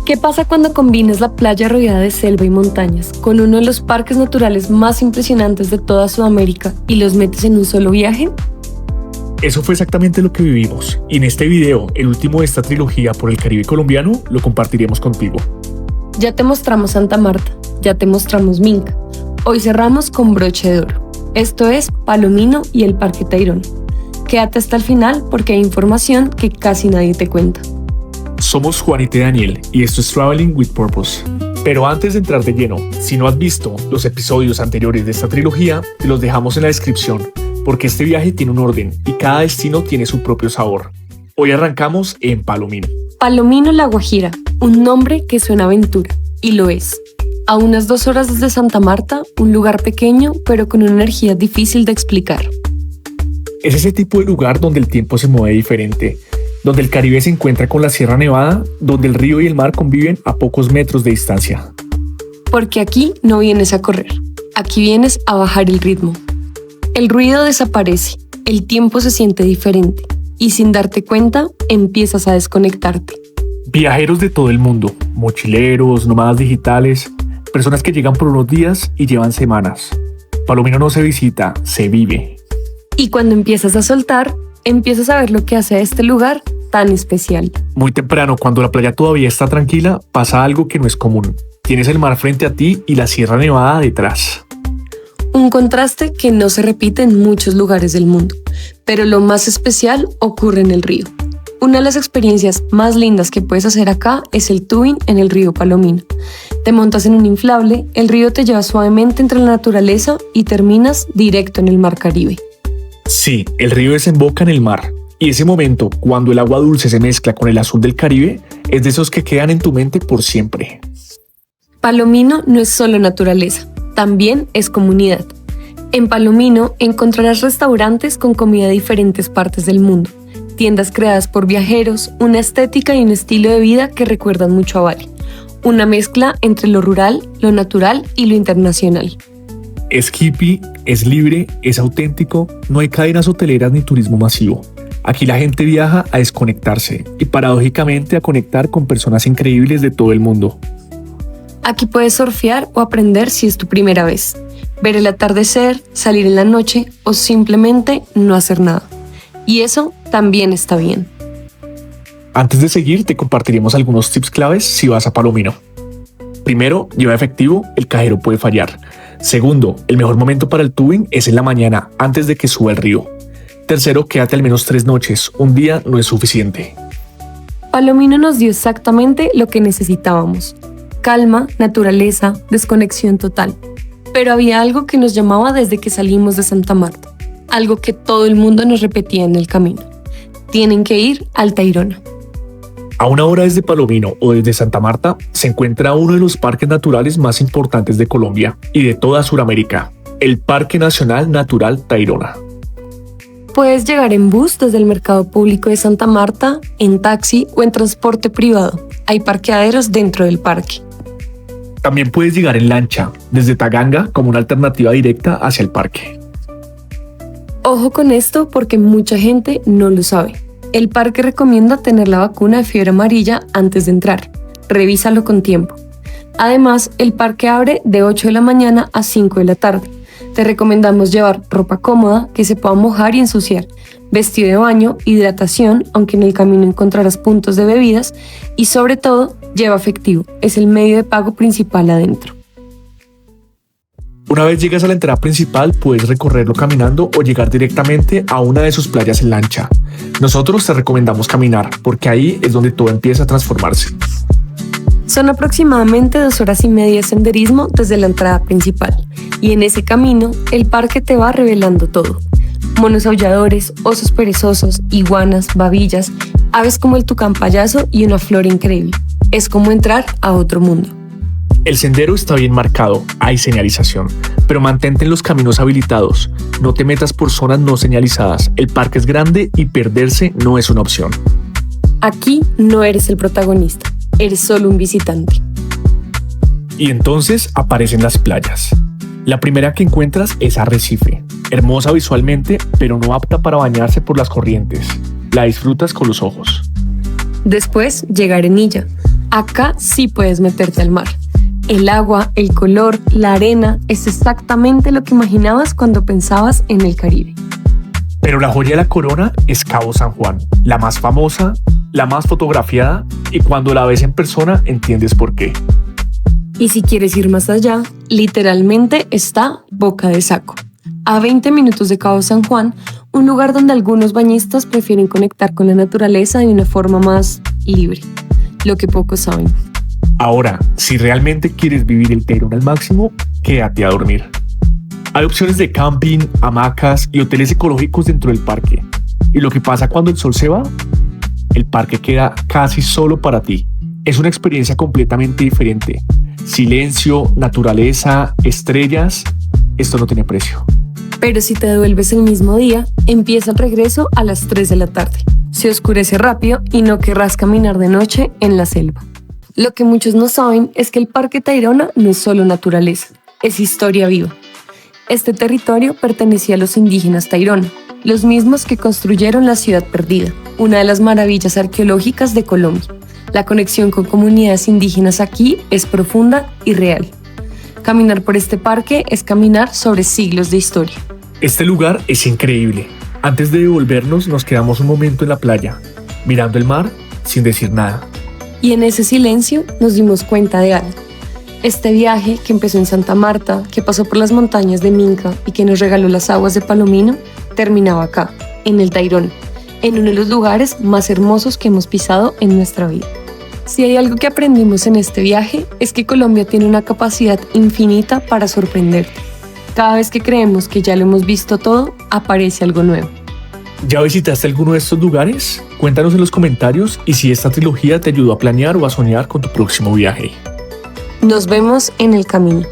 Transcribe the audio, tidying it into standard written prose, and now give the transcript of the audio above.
¿Qué pasa cuando combinas la playa rodeada de selva y montañas con uno de los parques naturales más impresionantes de toda Sudamérica y los metes en un solo viaje? Eso fue exactamente lo que vivimos, y en este video, el último de esta trilogía por el Caribe colombiano, lo compartiremos contigo. Ya te mostramos Santa Marta, ya te mostramos Minca. Hoy cerramos con broche de oro. Esto es Palomino y el Parque Tayrona. Quédate hasta el final porque hay información que casi nadie te cuenta. Somos Juanita y Daniel, y esto es Traveling with Purpose. Pero antes de entrar de lleno, si no has visto los episodios anteriores de esta trilogía, te los dejamos en la descripción, porque este viaje tiene un orden y cada destino tiene su propio sabor. Hoy arrancamos en Palomino. Palomino La Guajira, un nombre que suena a aventura, y lo es. A unas 2 horas desde Santa Marta, un lugar pequeño pero con una energía difícil de explicar. Es ese tipo de lugar donde el tiempo se mueve diferente, donde el Caribe se encuentra con la Sierra Nevada, donde el río y el mar conviven a pocos metros de distancia. Porque aquí no vienes a correr, aquí vienes a bajar el ritmo. El ruido desaparece, el tiempo se siente diferente y sin darte cuenta empiezas a desconectarte. Viajeros de todo el mundo, mochileros, nómadas digitales, personas que llegan por unos días y llevan semanas. Palomino no se visita, se vive. Y cuando empiezas a soltar, empiezas a ver lo que hace a este lugar tan especial. Muy temprano, cuando la playa todavía está tranquila, pasa algo que no es común. Tienes el mar frente a ti y la Sierra Nevada detrás. Un contraste que no se repite en muchos lugares del mundo, pero lo más especial ocurre en el río. Una de las experiencias más lindas que puedes hacer acá es el tubing en el río Palomino. Te montas en un inflable, el río te lleva suavemente entre la naturaleza y terminas directo en el mar Caribe. Sí, el río desemboca en el mar. Y ese momento, cuando el agua dulce se mezcla con el azul del Caribe, es de esos que quedan en tu mente por siempre. Palomino no es solo naturaleza, también es comunidad. En Palomino encontrarás restaurantes con comida de diferentes partes del mundo, tiendas creadas por viajeros, una estética y un estilo de vida que recuerdan mucho a Bali. Una mezcla entre lo rural, lo natural y lo internacional. Es hippie, es libre, es auténtico, no hay cadenas hoteleras ni turismo masivo. Aquí la gente viaja a desconectarse y paradójicamente a conectar con personas increíbles de todo el mundo. Aquí puedes surfear o aprender si es tu primera vez, ver el atardecer, salir en la noche o simplemente no hacer nada. Y eso también está bien. Antes de seguir, te compartiremos algunos tips claves si vas a Palomino. Primero, lleva efectivo, el cajero puede fallar. Segundo, el mejor momento para el tubing es en la mañana, antes de que suba el río. Tercero, quédate al menos 3 noches, un día no es suficiente. Palomino nos dio exactamente lo que necesitábamos. Calma, naturaleza, desconexión total. Pero había algo que nos llamaba desde que salimos de Santa Marta. Algo que todo el mundo nos repetía en el camino. Tienen que ir al Tayrona. A 1 hora desde Palomino o desde Santa Marta se encuentra uno de los parques naturales más importantes de Colombia y de toda Sudamérica, el Parque Nacional Natural Tayrona. Puedes llegar en bus desde el Mercado Público de Santa Marta, en taxi o en transporte privado. Hay parqueaderos dentro del parque. También puedes llegar en lancha desde Taganga como una alternativa directa hacia el parque. Ojo con esto porque mucha gente no lo sabe. El parque recomienda tener la vacuna de fiebre amarilla antes de entrar. Revísalo con tiempo. Además, el parque abre de 8 de la mañana a 5 de la tarde. Te recomendamos llevar ropa cómoda que se pueda mojar y ensuciar, vestido de baño, hidratación, aunque en el camino encontrarás puntos de bebidas, y sobre todo, lleva efectivo. Es el medio de pago principal adentro. Una vez llegas a la entrada principal, puedes recorrerlo caminando o llegar directamente a una de sus playas en lancha. Nosotros te recomendamos caminar, porque ahí es donde todo empieza a transformarse. Son aproximadamente 2 horas y media de senderismo desde la entrada principal, y en ese camino, el parque te va revelando todo. Monos aulladores, osos perezosos, iguanas, babillas, aves como el tucán payaso y una flora increíble. Es como entrar a otro mundo. El sendero está bien marcado, hay señalización, pero mantente en los caminos habilitados. No te metas por zonas no señalizadas. El parque es grande y perderse no es una opción. Aquí no eres el protagonista, eres solo un visitante. Y entonces aparecen las playas. La primera que encuentras es Arrecife, hermosa visualmente, pero no apta para bañarse por las corrientes. La disfrutas con los ojos. Después llega Arenilla, Acá sí puedes meterte al mar. El agua, el color, la arena es exactamente lo que imaginabas cuando pensabas en el Caribe. Pero la joya de la corona es Cabo San Juan, la más famosa, la más fotografiada y cuando la ves en persona entiendes por qué. Y si quieres ir más allá, literalmente está Boca de Saco. A 20 minutos de Cabo San Juan, un lugar donde algunos bañistas prefieren conectar con la naturaleza de una forma más libre, lo que pocos saben. Ahora, si realmente quieres vivir el Tayrona al máximo, quédate a dormir. Hay opciones de camping, hamacas y hoteles ecológicos dentro del parque. ¿Y lo que pasa cuando el sol se va? El parque queda casi solo para ti. Es una experiencia completamente diferente. Silencio, naturaleza, estrellas, esto no tiene precio. Pero si te devuelves el mismo día, empieza el regreso a las 3 de la tarde. Se oscurece rápido y no querrás caminar de noche en la selva. Lo que muchos no saben es que el Parque Tayrona no es solo naturaleza, es historia viva. Este territorio pertenecía a los indígenas Tayrona, los mismos que construyeron la Ciudad Perdida, una de las maravillas arqueológicas de Colombia. La conexión con comunidades indígenas aquí es profunda y real. Caminar por este parque es caminar sobre siglos de historia. Este lugar es increíble. Antes de devolvernos nos quedamos un momento en la playa, mirando el mar sin decir nada. Y en ese silencio nos dimos cuenta de algo. Este viaje que empezó en Santa Marta, que pasó por las montañas de Minca y que nos regaló las aguas de Palomino, terminaba acá, en el Tayrona, en uno de los lugares más hermosos que hemos pisado en nuestra vida. Si hay algo que aprendimos en este viaje es que Colombia tiene una capacidad infinita para sorprenderte. Cada vez que creemos que ya lo hemos visto todo, aparece algo nuevo. ¿Ya visitaste alguno de estos lugares? Cuéntanos en los comentarios y si esta trilogía te ayudó a planear o a soñar con tu próximo viaje. Nos vemos en el camino.